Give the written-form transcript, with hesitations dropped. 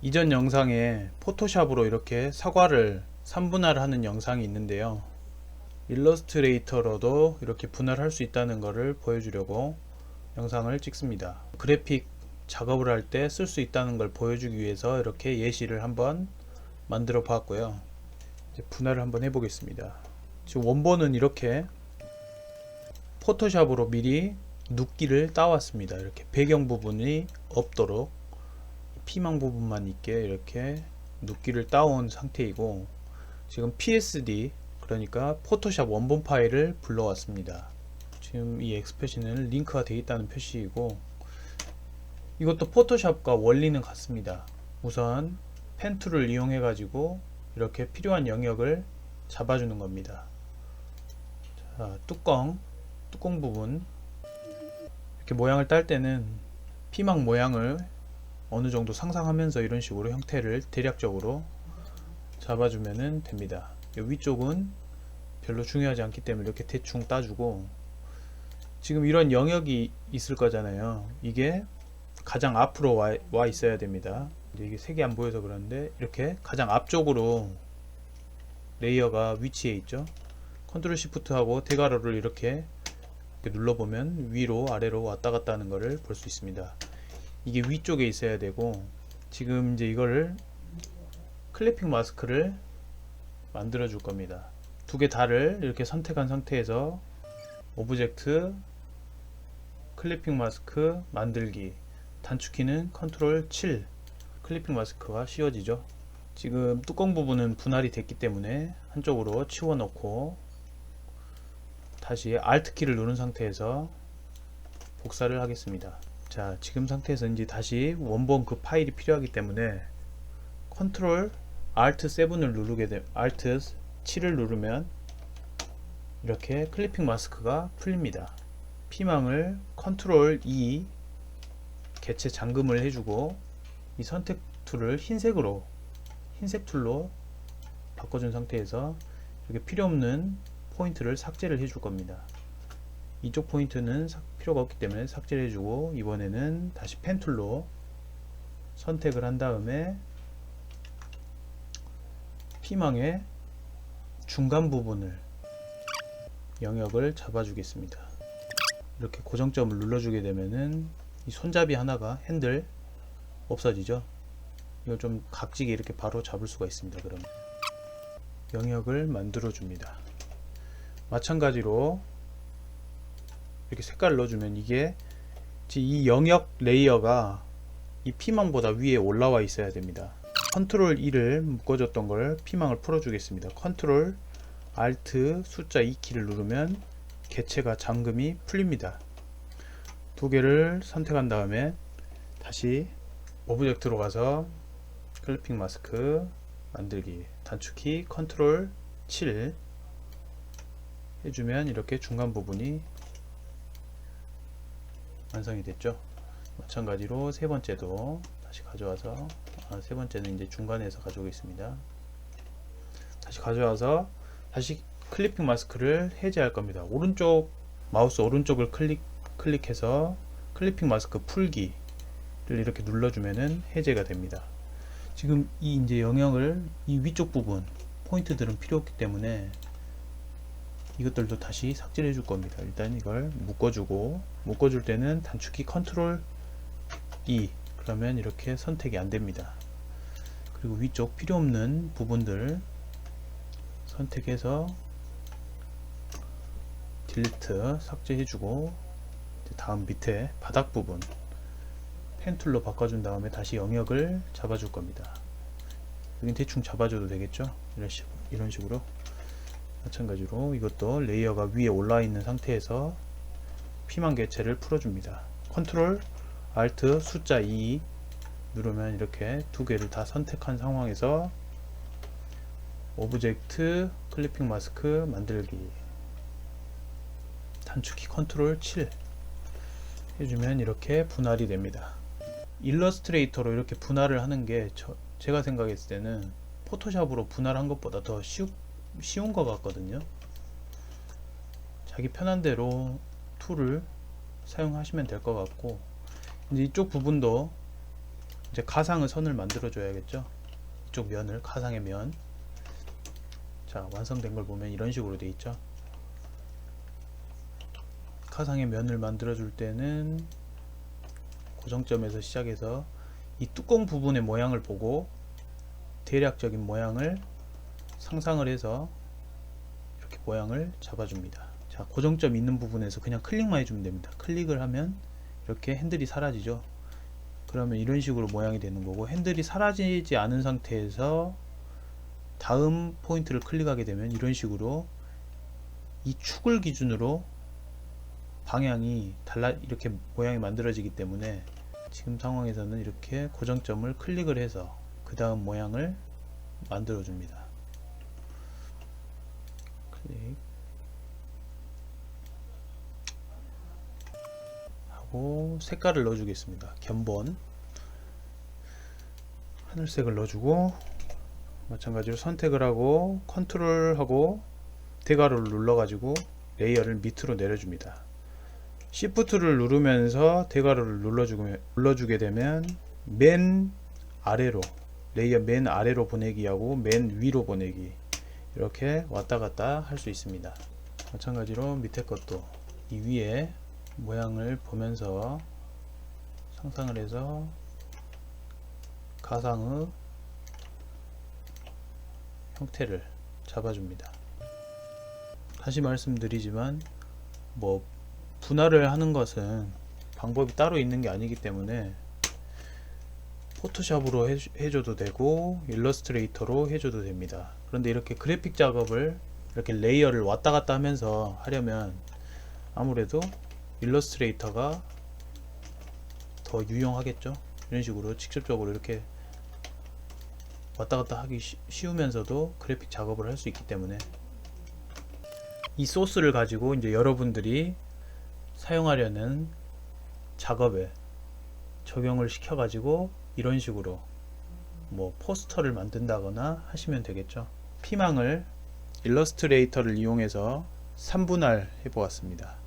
이전 영상에 포토샵으로 이렇게 사과를 3분할 하는 영상이 있는데요. 일러스트레이터로도 이렇게 분할할 수 있다는 것을 보여주려고 영상을 찍습니다. 그래픽 작업을 할 때 쓸 수 있다는 걸 보여주기 위해서 이렇게 예시를 한번 만들어 봤고요. 이제 분할을 한번 해보겠습니다. 지금 원본은 이렇게 포토샵으로 미리 눕기를 따왔습니다. 이렇게 배경 부분이 없도록 피망 부분만 있게 이렇게 눕기를 따온 상태이고, 지금 PSD, 그러니까 포토샵 원본 파일을 불러왔습니다. 지금 이 엑스표시는 링크가 되어 있다는 표시이고, 이것도 포토샵과 원리는 같습니다. 우선 펜 툴을 이용해 가지고 이렇게 필요한 영역을 잡아주는 겁니다. 자, 뚜껑 부분 이렇게 모양을 딸 때는 피망 모양을 어느 정도 상상하면서 이런 식으로 형태를 대략적으로 잡아주면 됩니다. 위쪽은 별로 중요하지 않기 때문에 이렇게 대충 따주고, 지금 이런 영역이 있을 거잖아요. 이게 가장 앞으로 와 있어야 됩니다. 이게 색이 안 보여서 그런데 이렇게 가장 앞쪽으로 레이어가 위치해 있죠. 컨트롤 시프트 하고 대괄호를 이렇게 눌러보면 위로 아래로 왔다 갔다 하는 것을 볼 수 있습니다. 이게 위쪽에 있어야 되고, 지금 이제 이거를 클리핑 마스크를 만들어 줄 겁니다. 두 개 다를 이렇게 선택한 상태에서 오브젝트 클리핑 마스크 만들기, 단축키는 컨트롤 7, 클리핑 마스크가 씌워지죠. 지금 뚜껑 부분은 분할이 됐기 때문에 한쪽으로 치워 놓고 다시 Alt 키를 누른 상태에서 복사를 하겠습니다. 자, 지금 상태에서 이제 다시 원본 그 파일이 필요하기 때문에 컨트롤 Alt 7을 누르게 되면, Alt 7을 누르면 이렇게 클리핑 마스크가 풀립니다. 피망을 컨트롤 E 개체 잠금을 해주고, 이 선택 툴을 흰색 툴로 바꿔준 상태에서 이렇게 필요 없는 포인트를 삭제를 해줄 겁니다. 이쪽 포인트는 필요가 없기 때문에 삭제를 해주고, 이번에는 다시 펜 툴로 선택을 한 다음에 피망의 중간 부분을 영역을 잡아주겠습니다. 이렇게 고정점을 눌러주게 되면은 이 손잡이 하나가 핸들 없어지죠. 이걸 좀 각지게 이렇게 바로 잡을 수가 있습니다. 그럼 영역을 만들어 줍니다. 마찬가지로 이렇게 색깔을 넣어주면 이게 이 영역 레이어가 이 피망보다 위에 올라와 있어야 됩니다. 컨트롤 2를 묶어줬던 걸 피망을 풀어주겠습니다. 컨트롤 Alt 숫자 2키를 누르면 개체가 잠금이 풀립니다. 두 개를 선택한 다음에 다시 오브젝트로 가서 클리핑 마스크 만들기, 단축키 컨트롤 7 해주면 이렇게 중간 부분이 완성이 됐죠. 마찬가지로 세 번째도 다시 가져와서, 세 번째는 이제 중간에서 가져오겠습니다. 다시 가져와서 다시 클리핑 마스크를 해제할 겁니다. 오른쪽 마우스 오른쪽을 클릭해서 클리핑 마스크 풀기를 이렇게 눌러주면은 해제가 됩니다. 지금 이 이제 영역을, 이 위쪽 부분 포인트들은 필요 없기 때문에 이것들도 다시 삭제를 해줄 겁니다. 일단 이걸 묶어주고, 묶어줄 때는 단축키 컨트롤 E, 그러면 이렇게 선택이 안 됩니다. 그리고 위쪽 필요 없는 부분들 선택해서 딜리트 삭제해주고, 다음 밑에 바닥 부분 펜 툴로 바꿔준 다음에 다시 영역을 잡아줄 겁니다. 여긴 대충 잡아줘도 되겠죠. 이런 식으로 마찬가지로 이것도 레이어가 위에 올라와 있는 상태에서 피망 개체를 풀어줍니다. 컨트롤 Alt 숫자 2 누르면 이렇게 두 개를 다 선택한 상황에서 오브젝트 클리핑 마스크 만들기, 단축키 컨트롤 7 해주면 이렇게 분할이 됩니다. 일러스트레이터로 이렇게 분할을 하는 게 제가 생각했을 때는 포토샵으로 분할한 것보다 더 쉬운 것 같거든요. 자기 편한 대로 툴을 사용하시면 될 것 같고, 이제 이쪽 부분도 이제 가상의 선을 만들어 줘야겠죠. 이쪽 면을, 가상의 면. 자, 완성된 걸 보면 이런 식으로 돼 있죠. 가상의 면을 만들어 줄 때는 고정점에서 시작해서 이 뚜껑 부분의 모양을 보고 대략적인 모양을 상상을 해서 이렇게 모양을 잡아줍니다. 자, 고정점 있는 부분에서 그냥 클릭만 해주면 됩니다. 클릭을 하면 이렇게 핸들이 사라지죠. 그러면 이런 식으로 모양이 되는 거고, 핸들이 사라지지 않은 상태에서 다음 포인트를 클릭하게 되면 이런 식으로 이 축을 기준으로 방향이 이렇게 모양이 만들어지기 때문에 지금 상황에서는 이렇게 고정점을 클릭을 해서 그 다음 모양을 만들어 줍니다. 클릭 하고 색깔을 넣어 주겠습니다. 견본 하늘색을 넣어주고, 마찬가지로 선택을 하고 컨트롤 하고 대괄호를 눌러 가지고 레이어를 밑으로 내려줍니다. Shift를 누르면서 대괄호를 눌러주게 되면 맨 아래로, 레이어 맨 아래로 보내기 하고 맨 위로 보내기, 이렇게 왔다 갔다 할 수 있습니다. 마찬가지로 밑에 것도 이 위에 모양을 보면서 상상을 해서 가상의 형태를 잡아줍니다. 다시 말씀드리지만 분할을 하는 것은 방법이 따로 있는 게 아니기 때문에 포토샵으로 해줘도 되고 일러스트레이터로 해줘도 됩니다. 그런데 이렇게 그래픽 작업을 이렇게 레이어를 왔다 갔다 하면서 하려면 아무래도 일러스트레이터가 더 유용하겠죠. 이런 식으로 직접적으로 이렇게 왔다 갔다 하기 쉬우면서도 그래픽 작업을 할 수 있기 때문에, 이 소스를 가지고 이제 여러분들이 사용하려는 작업에 적용을 시켜 가지고 이런 식으로 포스터를 만든다거나 하시면 되겠죠. 피망을 일러스트레이터를 이용해서 3분할 해 보았습니다.